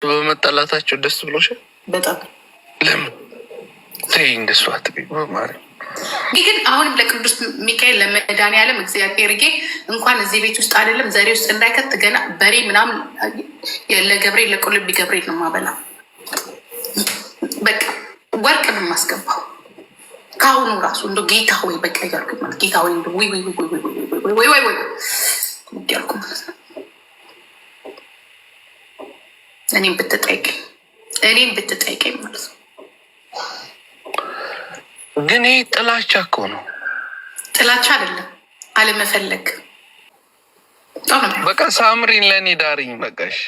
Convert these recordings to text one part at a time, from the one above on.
በመጣላታቸው ደስ ብሎሻል? በጣም ለምን ተይ እንደሱ አትበይ በማርያም። ግን አሁንም ለቅዱስ ሚካኤል ለመድኃኒዓለም እግዚአብሔር እንኳን እዚህ ቤት ውስጥ አይደለም ዘሬ ውስጥ እንዳይከት ገና በሬ ምናምን ለገብርኤል ለቁልቢ ገብርኤል ነው ማበላ። በቃ ወርቅ ነው የማስገባው ከአሁኑ ራሱ እንደ ጌታ ሆይ በቃ እያልኩ ማለት ጌታ ሆይ እንደ ወይ እያልኩ ማለት ነው። እኔም ብትጠይቀኝ ማለት ነው። ግን ይህ ጥላቻ እኮ ነው። ጥላቻ አይደለም፣ አለመፈለግ። በቃ ሳምሪን ለእኔ ዳርኝ በቃሽ።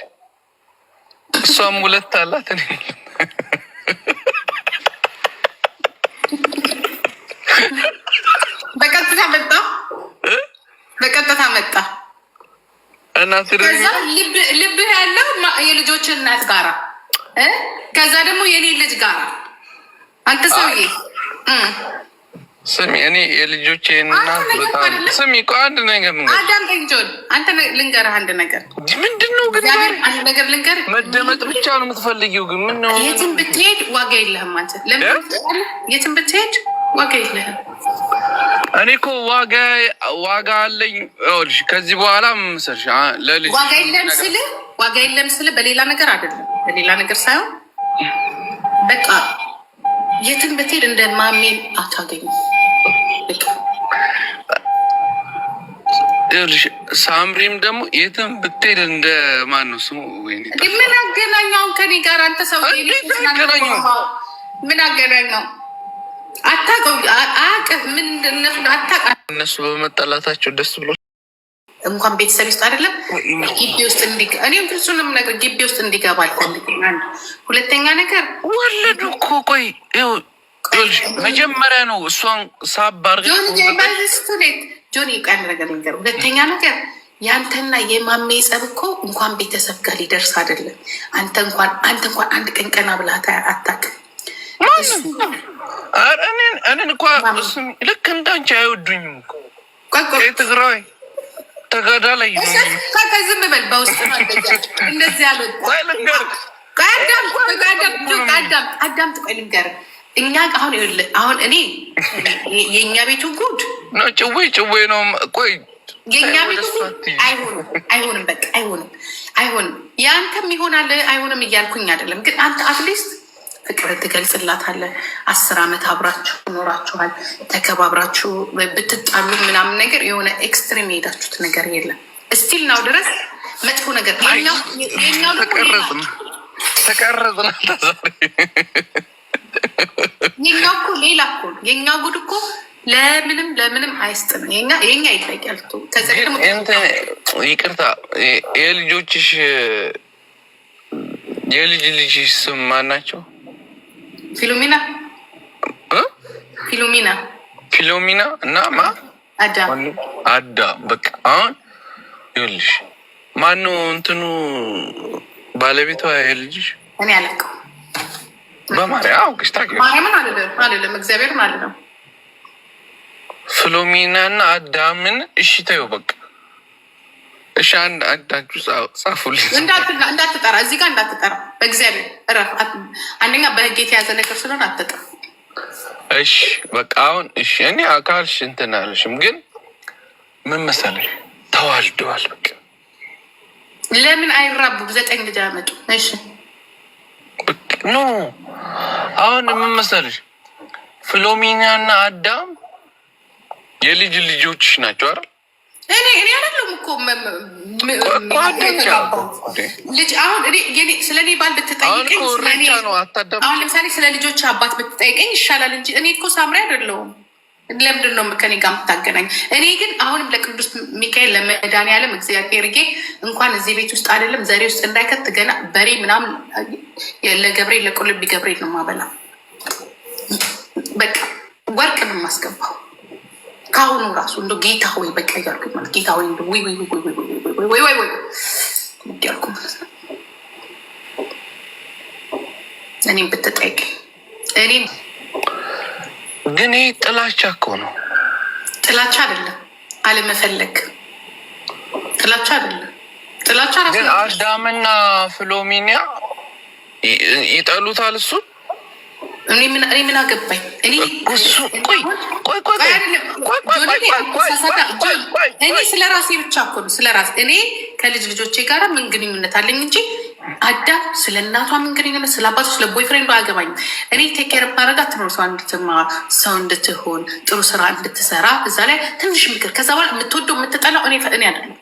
እሷም ሁለት አላት። እኔ በቀጥታ መጣ እና ልብህ ያለው የልጆች እናት ጋራ፣ ከዛ ደግሞ የኔ ልጅ ጋራ። አንተ ሰውዬ ስሚ፣ እኔ የልጆቼ እናት በጣም ስሚ። እኮ አንድ ነገር አዳምጠኝ ጆን፣ አንተ ልንገርህ አንድ ነገር። ምንድን ነው ግን? አንድ ነገር ልንገርህ። መደመጥ ብቻ ነው የምትፈልጊው? ግን ምን ነው? የትም ብትሄድ ዋጋ የለህም አንተ። ለምን? የትም ብትሄድ ዋጋ የለህም። እኔ እኮ ዋጋ አለኝ። ይኸውልሽ ከዚህ በኋላ መሰለሽ ለልጅ ዋጋ የለም ስልህ በሌላ ነገር አይደለም፣ በሌላ ነገር ሳይሆን በቃ የትም ብትሄድ እንደ ማሜን አታገኝም። ይኸውልሽ ሳምሪም ደግሞ የትም ብትሄድ እንደ ማን ነው ስሙ? ምን አገናኘው ከኔ ጋር? አንተ ሰው ምን አገናኘው? አታውቀው አያውቅህ። ምን እነሱ በመጣላታቸው ደስ ብሎ እንኳን ቤተሰብ ውስጥ አይደለም ግቢ ውስጥ እኔም ፍጹንም ነገር ግቢ ውስጥ እንዲገባ አልፈልግም። ሁለተኛ ነገር ወለዱ እኮ ቆይ መጀመሪያ ነው እሷን ሳባር ጆኒ ቃል ነገር ልንገር። ሁለተኛ ነገር የአንተና የማሜ ጸብ እኮ እንኳን ቤተሰብ ጋር ሊደርስ አይደለም። አንተ እንኳን አንድ ቀን ቀና ብላት አታውቅም። እኔን እኮ ልክ እንዳንቺ አይወዱኝም እኮ ትግራይ ተጋዳ ላይ ዝም በል። በውስጥ እንደዚህ ያለ አዳምጥ። ቆይ ልንገርህ። እኛ አሁን እኔ የእኛ ቤቱ ጉድ ነው። ጭዌ ነው። ቆይ የእኛ ቤቱ ጉድ አይሆንም። በቃ አይሆንም። የአንተም ይሆናል አይሆንም እያልኩኝ አይደለም። ግን አንተ አትሊስት ፍቅር ትገልጽላታለህ። 10 ዓመት አብራችሁ ኖራችኋል። ተከባብራችሁ ብትጣሉ ምናምን ነገር የሆነ ኤክስትሪም የሄዳችሁት ነገር የለም። እስቲል ናው ድረስ መጥፎ ነገር ተቀረጽና የኛው እኮ ሌላ እኮ የኛ ጉድ እኮ ለምንም አይስጥም። የኛ ይለያል። ይቅርታ የልጅ ስም ማን ናቸው? ፊሎሚና እና አዳ። በቃ አሁን ይኸውልሽ ማነው እንትኑ ባለቤቷ የልጅሽ? እኔ አለቀው በማርያም ማርያምን አይደለም እግዚአብሔርን አይደለም። ፊሎሚና እና አዳምን እሺ ተይው በቃ እሺ። አንዳችሁ ጻፉልኝ። እንዳትጠራ እዚህ ጋር እንዳትጠራ፣ በእግዚአብሔር እረፍ። አንደኛ በህግ የተያዘ ነገር ስለሆነ አትጠራ። እሺ በቃ አሁን እሺ። እኔ አካልሽ እንትን አለሽም፣ ግን ምን መሰለሽ ተዋልደዋል። በቃ ለምን አይራቡ? 9 ልጅ አመጡ። እሺ ኖ አሁን ምን መሰለሽ ፊሎሚና እና አዳም የልጅ ልጆችሽ ናቸው አይደል? እኔ አይደለም እኮ ልጅ። አሁን ስለ እኔ ባል ብትጠይቀኝ፣ አሁን ለምሳሌ ስለ ልጆች አባት ብትጠይቀኝ ይሻላል እንጂ እኔ እኮ ሳምሪ አይደለሁም። ለምንድን ነው ከኔ ጋር የምታገናኝ? እኔ ግን አሁንም ለቅዱስ ሚካኤል ለመድኃኒዓለም እግዚአብሔር እንኳን እዚህ ቤት ውስጥ አይደለም ዘሬ ውስጥ እንዳይከት ገና በሬ ምናምን ለገብርኤል ለቁልቢ ገብርኤል ነው ማበላ። በቃ ወርቅ ነው የማስገባው ከአሁኑ ራሱ እንደ ጌታ ሆይ በቃ እያልኩ ማለት ጌታ ሆይ እንደ ወይ እያልኩ ማለት ነው። እኔም ብትጠይቀኝ እኔም ግን ይህ ጥላቻ እኮ ነው። ጥላቻ አይደለም፣ አለመፈለግ። ጥላቻ አይደለም። ጥላቻ ራሱ ግን አዳምና ፊሎሚና ይጠሉታል እሱን። እኔ ምን አገባኝ? እኔ ስለ ራሴ ብቻ እኮ ነው ስለ ራሴ። እኔ ልጆቼ ጋር ምን ግንኙነት አለኝ እንጂ አዳም ስለ እናቷ ምን ግንኙነት፣ ስለ አባቱ ስለ ቦይፍሬንዱ አያገባኝም። እኔ ቴኬር ማድረጋት ትኖር ሰው እንድትሆን ጥሩ ስራ እንድትሰራ እዛ ላይ ትንሽ ምክር። ከዛ በኋላ የምትወደው የምትጠላው እኔ አይደለም።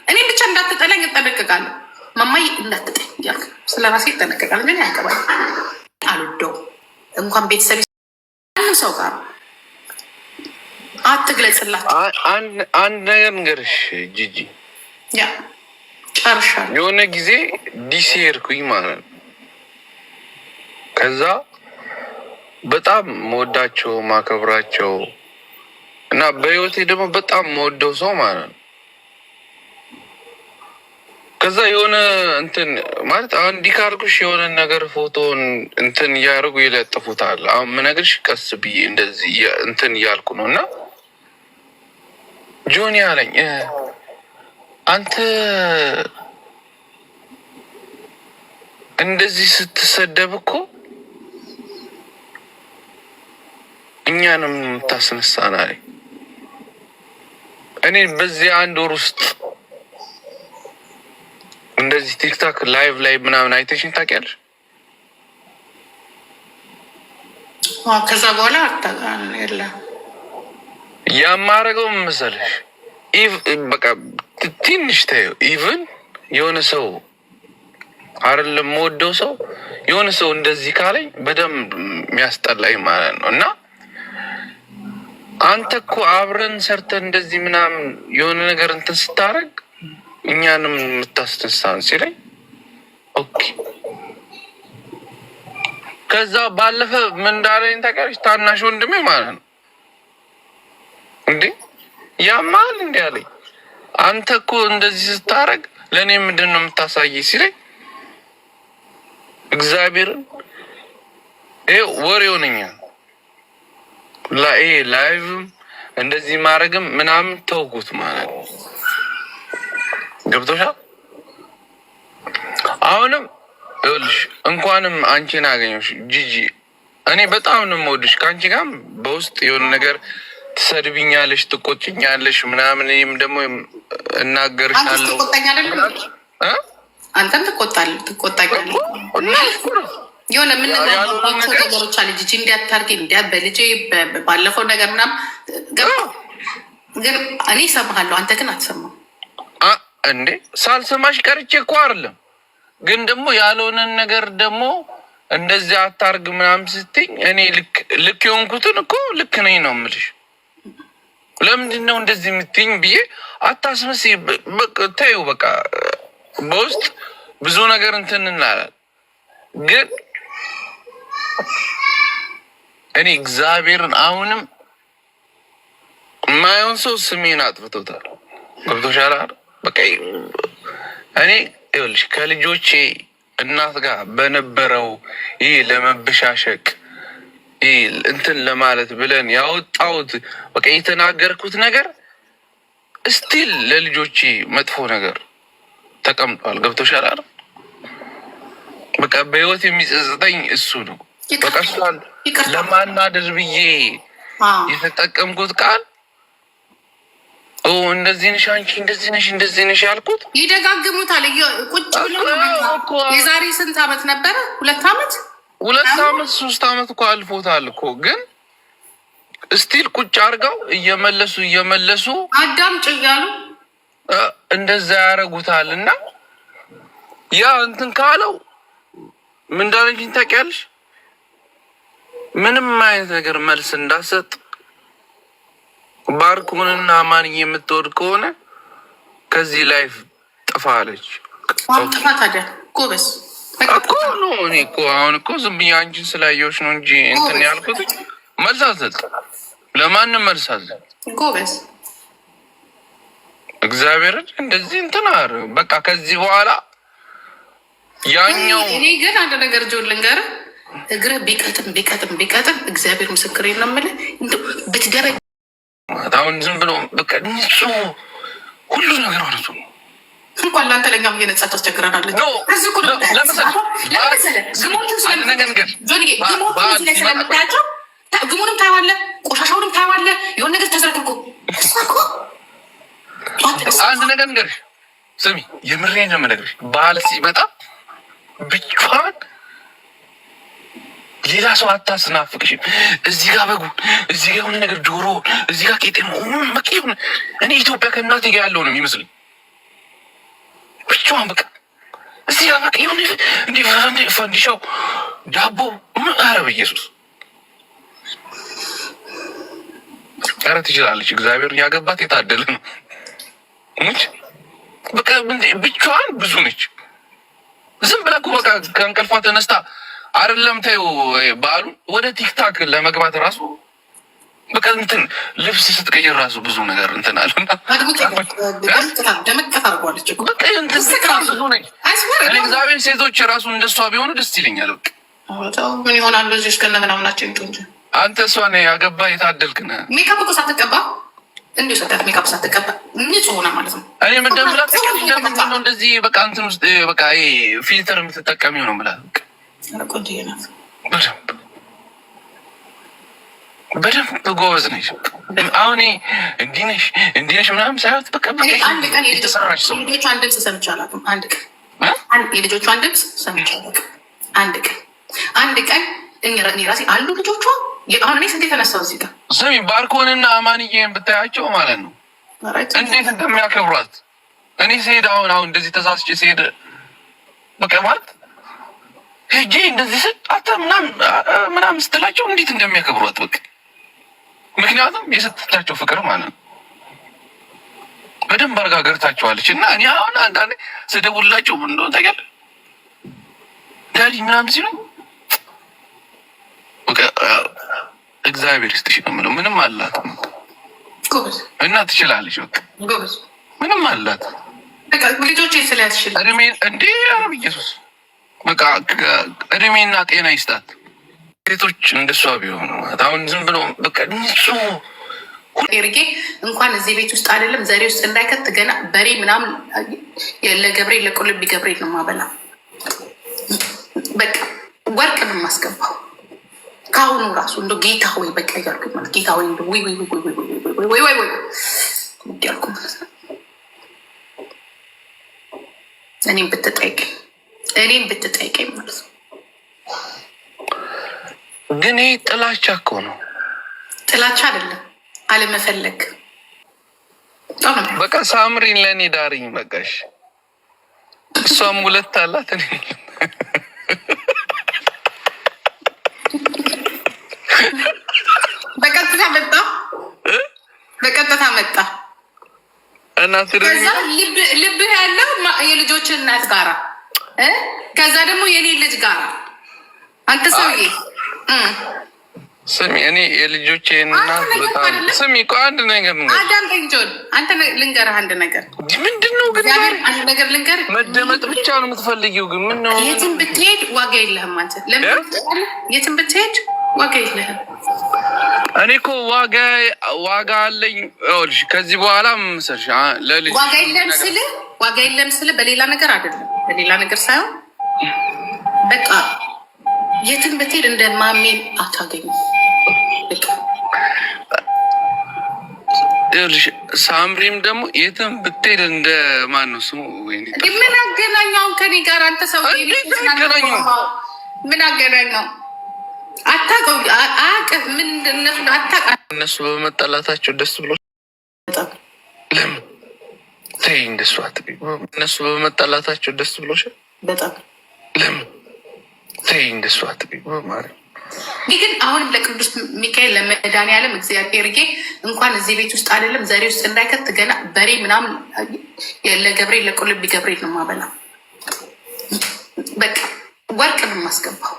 እኔ ብቻ እንዳትጠላኝ እጠነቀቃለሁ። ማማይ እንዳትጠኝ እያልክ ስለ ራሴ እጠነቀቃለሁ። ግን አያገባኝ አልወደውም። እንኳን ቤተሰብ ሰው ጋር አትግለጽላቸው። አንድ ነገር ንገርሽ ጂጂ፣ ያ ጨርሻለሁ። የሆነ ጊዜ ዲሲ ሄድኩኝ ማለት ነው። ከዛ በጣም መወዳቸው ማከብራቸው እና በህይወቴ ደግሞ በጣም መወደው ሰው ማለት ነው። ከዛ የሆነ እንትን ማለት አሁን ዲካርጉሽ የሆነ ነገር ፎቶን እንትን እያደረጉ ይለጥፉታል። አሁን ምነግርሽ ቀስ ብዬ እንደዚህ እንትን እያልኩ ነው እና ጆኒ አለኝ አንተ እንደዚህ ስትሰደብ እኮ እኛንም የምታስነሳን አለኝ። እኔ በዚህ አንድ ወር ውስጥ እንደዚህ ቲክታክ ላይቭ ላይ ምናምን አይተሽኝ ታውቂያለሽ? ከዛ በኋላ የለ ያማረገው መሰለሽ በቃ ትንሽ ታየው ኢቭን የሆነ ሰው አይደለም የምወደው ሰው የሆነ ሰው እንደዚህ ካለኝ በደንብ የሚያስጠላኝ ማለት ነው። እና አንተ እኮ አብረን ሰርተን እንደዚህ ምናምን የሆነ ነገር እንትን ስታረግ እኛንም የምታስነሳን ሲለኝ ኦኬ። ከዛ ባለፈ ምን እንዳለኝ ታውቂያለሽ? ታናሽ ወንድሜ ማለት ነው እንዴ ያማል እንዲ አለኝ። አንተ እኮ እንደዚህ ስታረግ ለእኔ ምንድን ነው የምታሳይ ሲለኝ እግዚአብሔርን ይሄ ወሬ ሆነኛል። ላይቭም እንደዚህ ማድረግም ምናምን ተውኩት ማለት ነው። ገብቶሻል? አሁንም ይኸውልሽ እንኳንም አንቺን አገኘሁሽ ጂጂ። እኔ በጣም ነው የምወድሽ። ከአንቺ ጋርም በውስጥ የሆነ ነገር ትሰድብኛለሽ፣ ትቆጭኛለሽ ምናምን። እኔም ደግሞ እናገርሻለሁ። አንተም ትቆጣኛለህ። የሆነ የምንናቸው ነገሮች አለ ጂጂ እንዲያታርጊ እንዲያ በልጄ ባለፈው ነገር ምናምን ግን እኔ እሰማሃለሁ፣ አንተ ግን አትሰማም እንዴ? ሳልሰማሽ ቀርቼ እኮ አይደለም፣ ግን ደግሞ ያልሆነን ነገር ደግሞ እንደዚህ አታርግ ምናምን ስትኝ እኔ ልክ የሆንኩትን እኮ ልክ ነኝ ነው የምልሽ። ለምንድን ነው እንደዚህ የምትይኝ ብዬ አታስመስይ። ተይው በቃ በውስጥ ብዙ ነገር እንትን እንላለን። ግን እኔ እግዚአብሔርን አሁንም የማየውን ሰው ስሜን አጥፍቶታል። ገብቶሻል አይደል? በቃ እኔ ይኸውልሽ ከልጆቼ እናት ጋር በነበረው ይህ ለመበሻሸቅ ይህ እንትን ለማለት ብለን ያወጣሁት በቃ የተናገርኩት ነገር እስቲል ለልጆቼ መጥፎ ነገር ተቀምጧል። ገብቶሻል አይደል? በቃ በህይወት የሚጸጽተኝ እሱ ነው። በቃ እሷን ለማናደር ብዬ የተጠቀምኩት ቃል እንደዚህ ነሽ አንቺ እንደዚህ ነሽ እንደዚህ ነሽ ያልኩት ይደጋግሙታል። ቁጭ ብሎ የዛሬ ስንት አመት ነበረ? 2 አመት 3 አመት እኮ አልፎታል እኮ። ግን እስቲል ቁጭ አድርገው እየመለሱ አዳምጭ እያሉ እንደዛ ያደርጉታል። እና ያ እንትን ካለው ምን እንዳለችኝ ታውቂያለሽ? ምንም አይነት ነገር መልስ እንዳሰጥ ባርኩንና ማንዬ የምትወድ ከሆነ ከዚህ ላይፍ ጥፋ አለች። ጥፋ ታዲያ ጎበዝ እኮ ነው። እኔ እኮ አሁን እኮ ዝም ብዬ አንቺን ስላየሁሽ ነው እንጂ እንትን ያልኩት መልስ አልሰጥ፣ ለማንም መልስ አልሰጥ። ጎበዝ እግዚአብሔርን እንደዚህ እንትን አር በቃ ከዚህ በኋላ ያኛው እኔ ግን አንድ ነገር ጆን ልንገርህ፣ እግርህ ቢቀጥም እግዚአብሔር ምስክሬ ነው የምልህ ብትደረግ አሁን ዝም ብሎ በቃ ንጹህ ሁሉ ነገር ሆነቱ እንኳን ለአንተ ለኛም እየነጻ ታስቸግረናለች። ስለምታያቸው ግሙንም ታየዋለህ፣ ቆሻሻውንም ታየዋለህ። የሆነ ነገር ተዘርግጎ አንድ ነገር ንገርሽ፣ ስሚ፣ የምሬን ነው የምነግርሽ። በዓል ሲመጣ ብቻዋን ሌላ ሰው አታስናፍቅሽም። እዚህ ጋር በጉ፣ እዚህ ጋር የሆነ ነገር ጆሮ፣ እዚህ ጋር ቄጤማ በቃ ሆነ። እኔ ኢትዮጵያ ከእናቴ ጋር ያለው ነው የሚመስለኝ። ብቻዋን በቃ እዚህ ጋር በቃ የሆነ እንዲ ፈንዲሻው ዳቦ ኧረ በኢየሱስ ኧረ ትችላለች። እግዚአብሔር ያገባት የታደለ ነው። በቃ ብቻዋን ብዙ ነች። ዝም ብላ እኮ በቃ ከእንቅልፏ ተነስታ አይደለም ተይው በዓሉን ወደ ቲክታክ ለመግባት ራሱ በቃ እንትን ልብስ ስትቀይር ራሱ ብዙ ነገር እንትን አለ። እግዚአብሔር ሴቶች ራሱ እንደሷ ቢሆኑ ደስ ይለኛል። ምን ይሆናል በዚህ እስከነ ምናምናቸው እንጂ አንተ እሷን ያገባ የታደልክ ነህ። ሜካፕ እኮ ሳትቀባ እንዲሁ ሰታት ሜካፕ ሳትቀባ ንጹህ ሆና ማለት ነው። እኔ ምንደምላት ለምንድን ነው እንደዚህ በቃ እንትን ውስጥ በቃ ፊልተር የምትጠቀሚው ነው የምላት። በደንብ ጎበዝ ነች። አሁን እንዲህ ነሽ ምናምን ሳይሆን በቃ የተሰራች ሰው የልጆቿን ድምፅ ሰምቼ አላውቅም። የልጆቿን ድምፅ ሰምቼ አላውቅም። አንድ ቀን እኔ ራሴ አሉ ልጆቿ። አሁን እኔ ስንት የተነሳው እዚህ ጋር ስሚ፣ ባርኮንና አማንዬን ብታያቸው ማለት ነው እንዴት እንደሚያከብሯት። እኔ ስሄድ አሁን እንደዚህ ተሳስቼ ስሄድ በቃ ማለት ሄጄ እንደዚህ ስል አታ ምናምን ስትላቸው እንዴት እንደሚያከብሯት በቃ ምክንያቱም የሰጠቻቸው ፍቅር ማለት ነው። በደንብ አድርጋ ገርታቸዋለች። እና እኔ አሁን አንዳንዴ ስደውልላቸው እንደሆነ ታውቂያለሽ ዳዲ ምናምን ሲሉ እግዚአብሔር ይስጥሽ ነው የምለው። ምንም አላት እና ትችላለች። በቃ ምንም አላት ልጆቼ ስለያዝሽል እድሜ እንዴ አረብ ኢየሱስ በቃ እድሜና ጤና ይስጣት። ሴቶች እንደሷ ቢሆኑ አሁን ዝም ብሎ በቃ ንጹህ ርጌ እንኳን እዚህ ቤት ውስጥ አይደለም ዘሬ ውስጥ እንዳይከት ገና በሬ ምናምን ለገብርኤል ለቁልቢ ገብርኤል ነው ማበላ። በቃ ወርቅ ነው የማስገባው ከአሁኑ ራሱ እንደ ጌታ ሆይ በቃ እያልኩ ማለት ጌታ ሆይ እንደ ወይ እያልኩ ማለት ነው። እኔም ብትጠይቀኝ ማለት ነው። ግን ይህ ጥላቻ እኮ ነው። ጥላቻ አይደለም አለመፈለግ። በቃ ሳምሪን ለእኔ ዳርኝ በቃሽ። እሷም ሁለት አላት እኔ በቀጥታ መጣ እና ልብህ ያለው የልጆች እናት ጋራ ከዛ ደግሞ የኔ ልጅ ጋራ አንተ ሰውዬ ስሚ፣ እኔ የልጆቼ እናት በጣም ስሚ እኮ አንድ ነገር አዳምጠኝ ጆን፣ አንተ ልንገርህ አንድ ነገር። ምንድን ነው ግን አንድ ነገር ልንገርህ። መደመጥ ብቻ ነው የምትፈልጊው ግን ምን ነው? የትም ብትሄድ ዋጋ የለህም አንተ። ለምን የትም ብትሄድ ዋጋ የለህም። እኔ እኮ ዋጋ አለኝ። ይኸውልሽ ከዚህ በኋላ ምሰርሽ ለልጅ ዋጋ የለም ስልህ በሌላ ነገር አይደለም፣ በሌላ ነገር ሳይሆን በቃ የትም ብትሄድ እንደ ማሜን አታገኝም። ሳምሪም ደግሞ የትም ብትሄድ እንደ ማን ነው ስሙ? ምን አገናኛውን ከኔ ጋር? አንተ ሰው ምን አገናኛው? አታውቀው አያውቅህ። ምን እነሱን አታውቃ። እነሱ በመጣላታቸው ደስ ብሎ ለምን ተይ እንደሱ አትበይ። እነሱ በመጣላታቸው ደስ ብሎሻል በጣም ለምን ተይ እንደሱ አትበይ ማለት ግን አሁንም ለቅዱስ ሚካኤል ለመድኃኒዓለም እግዚአብሔር እንኳን እዚህ ቤት ውስጥ አይደለም ዘሬ ውስጥ እንዳይከት ገና በሬ ምናምን ለገብርኤል ለቁልቢ ገብርኤል ነው ማበላ። በቃ ወርቅ ነው የማስገባው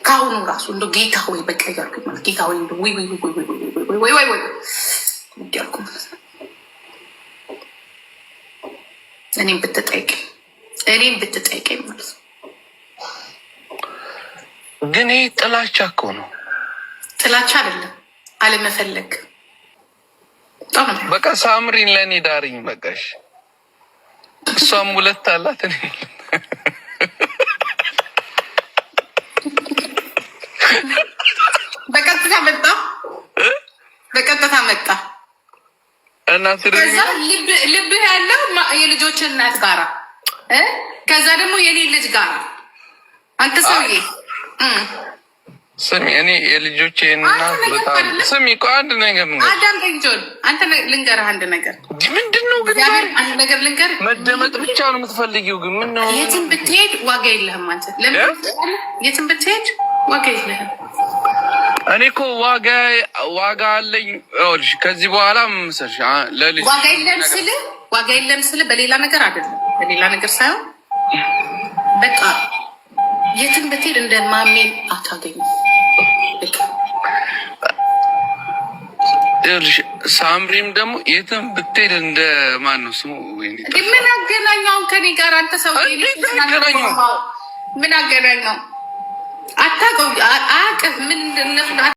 ከአሁኑ ራሱ እንደ ጌታ ሆይ በቃ እያልኩ ማለት ጌታ ሆይ እንደ ወይ እያልኩ ማለት እኔም ብትጠይቀኝ ማለት ነው። ግን ይህ ጥላቻ እኮ ነው። ጥላቻ አይደለም አለመፈለግ። በቃ ሳምሪን ለእኔ ዳርኝ በቃሽ። እሷም ሁለት አላት እኔ በቀጥታ መጣ እና ከዛ ልብህ ያለው የልጆች እናት ጋራ ከዛ ደግሞ የኔ ልጅ ጋራ አንተ ሰውዬ ስሚ፣ እኔ የልጆቼ እናት በጣም ስሚ እኮ አንድ ነገር አዳም እንጆን አንተ ልንገርህ አንድ ነገር ምንድን ነው ግን አንድ ነገር ልንገርህ። መደመጥ ብቻ ነው የምትፈልጊው ግን ምን ነው የትም ብትሄድ ዋጋ የለህም አንተ። ለምን የትም ብትሄድ ዋጋ የለህም። እኔ እኮ ዋጋ አለኝ። ይኸውልሽ ከዚህ በኋላ ምሰልሽ ለልጅ ዋጋ የለም ስልህ በሌላ ነገር አይደለም፣ በሌላ ነገር ሳይሆን በቃ የትም ብትሄድ እንደ ማሜን አታገኝም። ሳምሪም ደግሞ የትም ብትሄድ እንደ ማን ነው ስሙ? ምን አገናኘው ከኔ ጋር? አንተ ሰው ምን አገናኘው? አታውቀው አያውቅም ምን